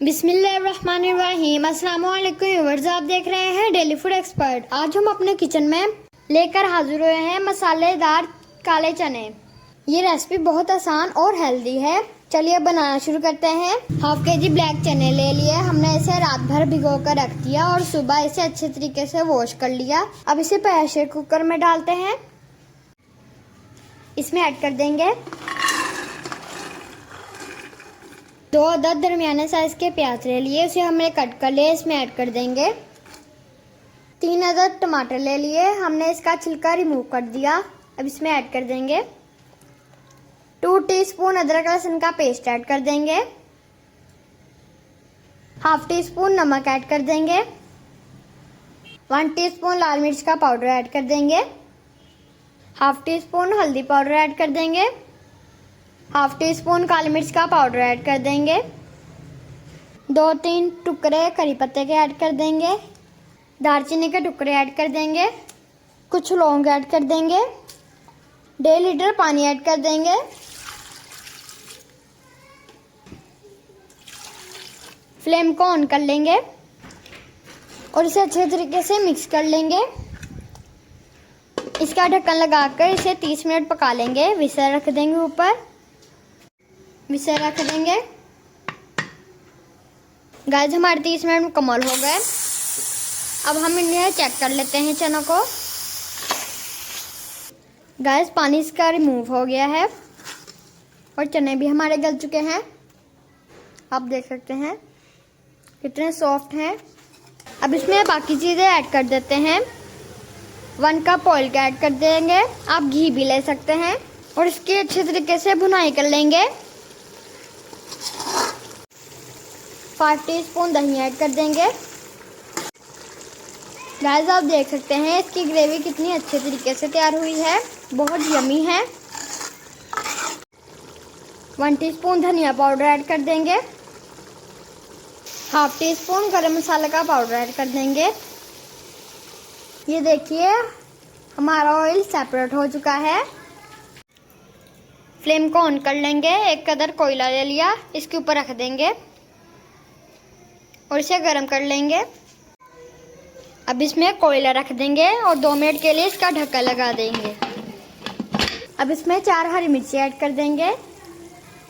बिस्मिल्लाहिर्रहमानिर्रहीम। अस्सलाम वालेकुम व्यूअर्स, आप देख रहे हैं डेली फूड एक्सपर्ट। आज हम अपने किचन में लेकर हाजिर हुए हैं मसालेदार काले चने। ये रेसिपी बहुत आसान और हेल्दी है। चलिए बनाना शुरू करते हैं। हाफ केजी ब्लैक चने ले लिए। हमने इसे रात भर भिगो कर रख दिया और सुबह इसे अच्छे तरीके से वॉश कर लिया। अब इसे प्रेशर कुकर में डालते हैं। इसमें ऐड कर देंगे 2 अदद दरमियाने साइज के प्याज ले लिए, उसे हमने कट कर लिया। इसमें ऐड कर देंगे 3 अदद टमाटर ले लिए, हमने इसका छिलका रिमूव कर दिया। अब इसमें ऐड कर देंगे 2 टीस्पून अदरक लहसुन का पेस्ट ऐड कर देंगे। हाफ टी स्पून नमक ऐड कर देंगे। 1 टीस्पून लाल मिर्च का पाउडर ऐड कर देंगे। हाफ टी स्पून हल्दी पाउडर ऐड कर देंगे। हाफ टी स्पून काली मिर्च का पाउडर ऐड कर देंगे। 2-3 टुकड़े करी पत्ते के ऐड कर देंगे। दालचीनी के टुकड़े ऐड कर देंगे। कुछ लौंग ऐड कर देंगे। 1.5 लीटर पानी ऐड कर देंगे। फ्लेम को ऑन कर लेंगे और इसे अच्छे तरीके से मिक्स कर लेंगे। इसका ढक्कन लगाकर इसे 30 मिनट पका लेंगे। विसल रख देंगे, ऊपर विसल रख देंगे। गाइस, हमारे 30 मिनट मुकम्मल हो गए। अब हम इन्हें चेक कर लेते हैं चनों को। गाइस, पानी इसका रिमूव हो गया है और चने भी हमारे गल चुके हैं। आप देख सकते हैं कितने सॉफ्ट हैं। अब इसमें बाकी चीज़ें ऐड कर देते हैं। 1 कप ऑयल का ऐड कर देंगे। आप घी भी ले सकते हैं और इसकी अच्छे तरीके से भुनाई कर लेंगे। 5 टीस्पून दही ऐड कर देंगे। गाइस, आप देख सकते हैं इसकी ग्रेवी कितनी अच्छे तरीके से तैयार हुई है, बहुत यमी है। 1 टीस्पून धनिया पाउडर ऐड कर देंगे। हाफ टी स्पून गरम मसाला का पाउडर ऐड कर देंगे। ये देखिए हमारा ऑयल सेपरेट हो चुका है। फ्लेम को ऑन कर लेंगे। एक कदर कोयला ले लिया, इसके ऊपर रख देंगे और इसे गर्म कर लेंगे। अब इसमें कोयला रख देंगे और 2 मिनट के लिए इसका ढक्कन लगा देंगे। अब इसमें 4 हरी मिर्ची ऐड कर देंगे।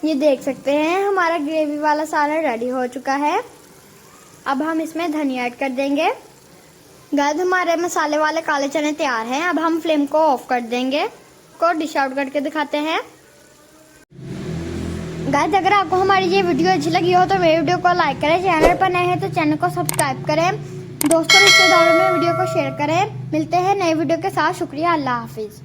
ये देख सकते हैं हमारा ग्रेवी वाला सालन रेडी हो चुका है। अब हम इसमें धनिया ऐड कर देंगे। गाइस, हमारे मसाले वाले काले चने तैयार हैं। अब हम फ्लेम को ऑफ कर देंगे को डिश आउट करके दिखाते हैं। गाइस, अगर आपको हमारी ये वीडियो अच्छी लगी हो तो मेरी वीडियो को लाइक करें। चैनल पर नए हैं तो चैनल को सब्सक्राइब करें। दोस्तों रिश्तेदारों में वीडियो को शेयर करें। मिलते हैं नए वीडियो के साथ। शुक्रिया। अल्लाह हाफिज।